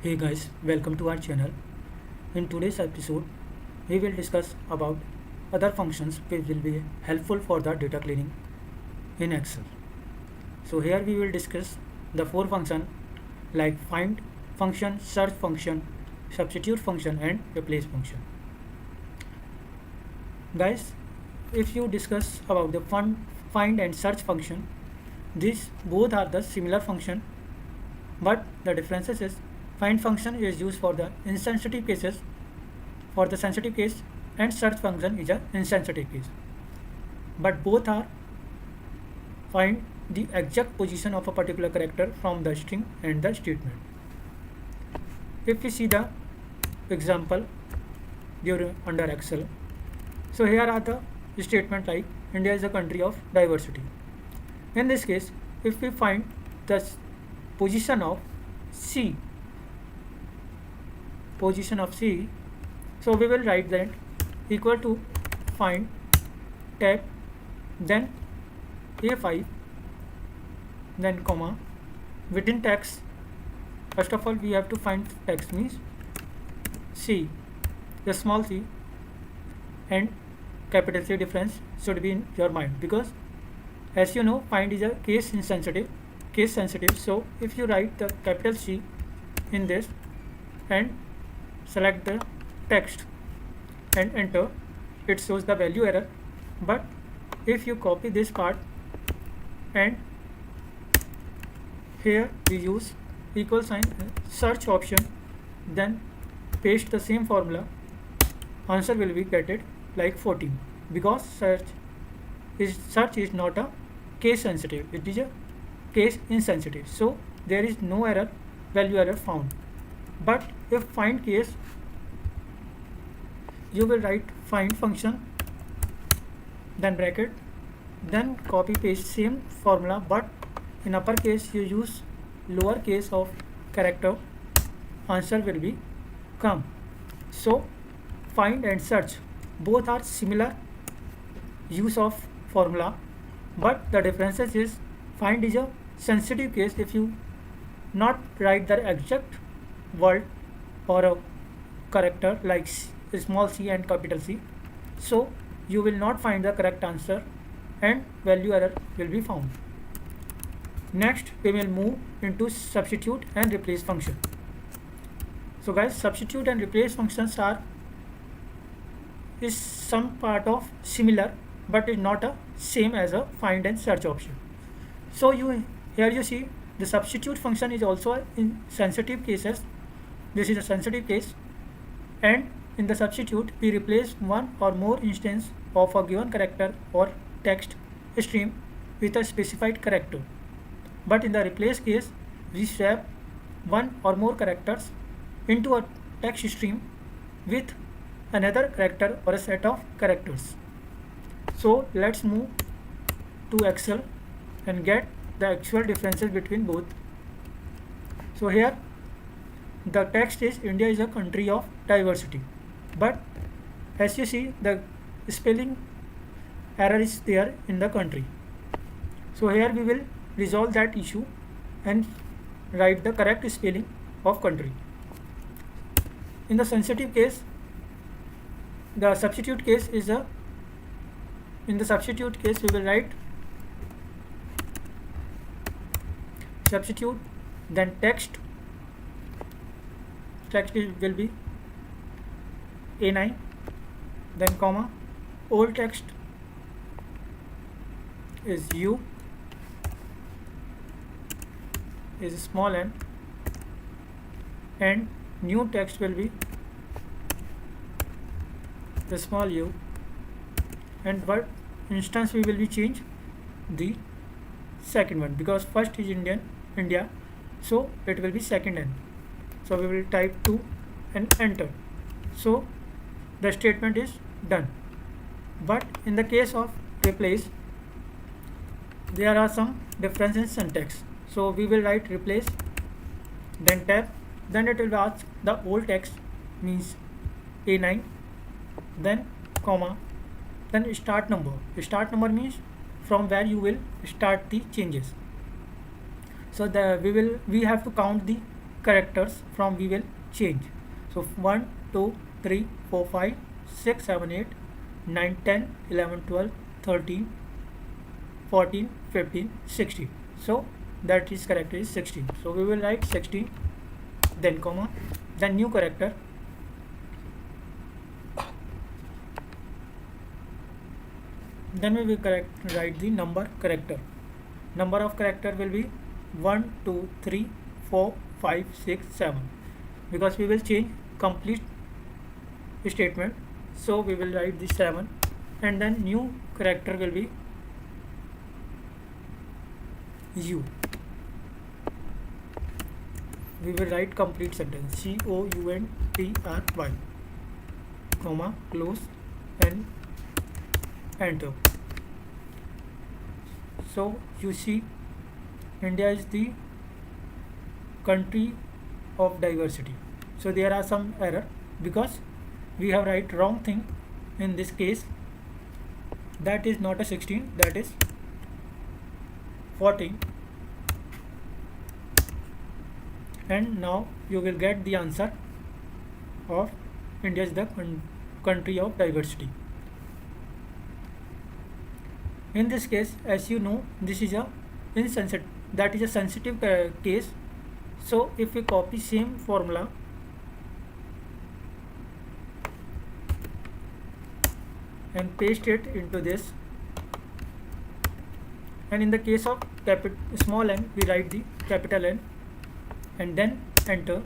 Hey guys, welcome to our channel. In today's episode, we will discuss about other functions which will be helpful for the data cleaning in Excel. So here we will discuss the four functions like find function, search function, substitute function and replace function. Guys, if you discuss about the find and search function, these both are the similar function, but the differences is find function is used for the insensitive cases for the sensitive case, and search function is a insensitive case, but both are find the exact position of a particular character from the string and the statement. If we see the example during under Excel, so here are the statement like India is a country of diversity. In this case, if we find the position of C, so we will write that equal to find tab, then A5, then comma, within text. First of all, we have to find text means C, the small c and capital C difference should be in your mind, because as you know, find is a case sensitive. So if you write the capital C in this and select the text and enter, it shows the value error. But if you copy this part and here we use equal sign search option, then paste the same formula, answer will be get it like 14, because search is not a case sensitive, it is a case insensitive, so there is no error, value error found. But if find case, you will write find function, then bracket, then copy paste same formula, but in upper case you use lower case of character, answer will be come. So find and search both are similar use of formula, but the differences is find is a sensitive case. If you not write the exact word or a character like small c and capital C, so you will not find the correct answer and value error will be found. Next, we will move into substitute and replace function. So guys, substitute and replace functions is some part of similar, but is not a same as a find and search option. So here you see the substitute function is also in sensitive cases. This is a sensitive case, and in the substitute we replace one or more instance of a given character or text stream with a specified character. But in the replace case, we swap one or more characters into a text stream with another character or a set of characters. So let's move to Excel and get the actual differences between both. So here the text is India is a country of diversity, but as you see the spelling error is there in the country. So here we will resolve that issue and write the correct spelling of country. In the sensitive case, the substitute case is in the substitute case we will write substitute, then text will be A9, then comma, old text is U, is small n, and new text will be the small u, and what instance we will be change the second one, because first is India, so it will be second n. So we will type 2 and enter. So the statement is done. But in the case of replace, there are some difference in syntax. So we will write replace, then tab, then it will ask the old text means A9, then comma, then start number. Start number means from where you will start the changes. So we have to count the characters from we will change. So 1, 2, 3, 4, 5, 6, 7, 8, 9, 10, 11, 12, 13, 14, 15, 16. So that is character is 16. So we will write 16, then comma, then new character, then we will write the number character. Number of character will be 1, 2, 3, 4, 5, 6, 7, because we will change complete statement. So we will write the 7, and then new character will be U. We will write complete sentence COUNTRY, comma, close, and enter. So you see, India is the country of diversity. So there are some error because we have write wrong thing in this case. That is not a 16, that is 14. And now you will get the answer of India is the country of diversity. In this case, as you know, this is a insensitive, that is a sensitive case. So if we copy same formula and paste it into this, and in the case of small n, we write the capital N and then enter.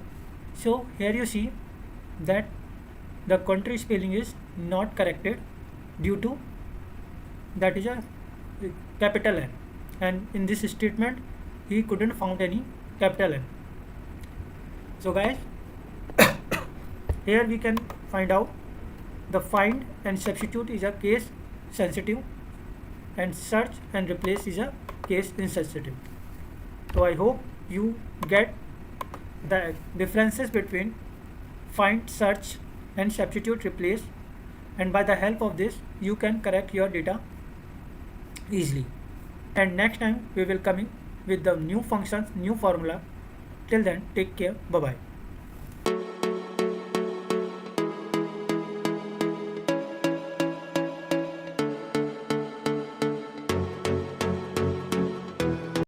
So here you see that the country spelling is not corrected due to that is a capital N, and in this statement he couldn't found any capital N. So guys, here we can find out the find and substitute is a case sensitive, and search and replace is a case insensitive. So I hope you get the differences between find, search, and substitute, replace, and by the help of this you can correct your data easily. And next time we will coming with the new functions, new formula. Till then, take care. Bye bye.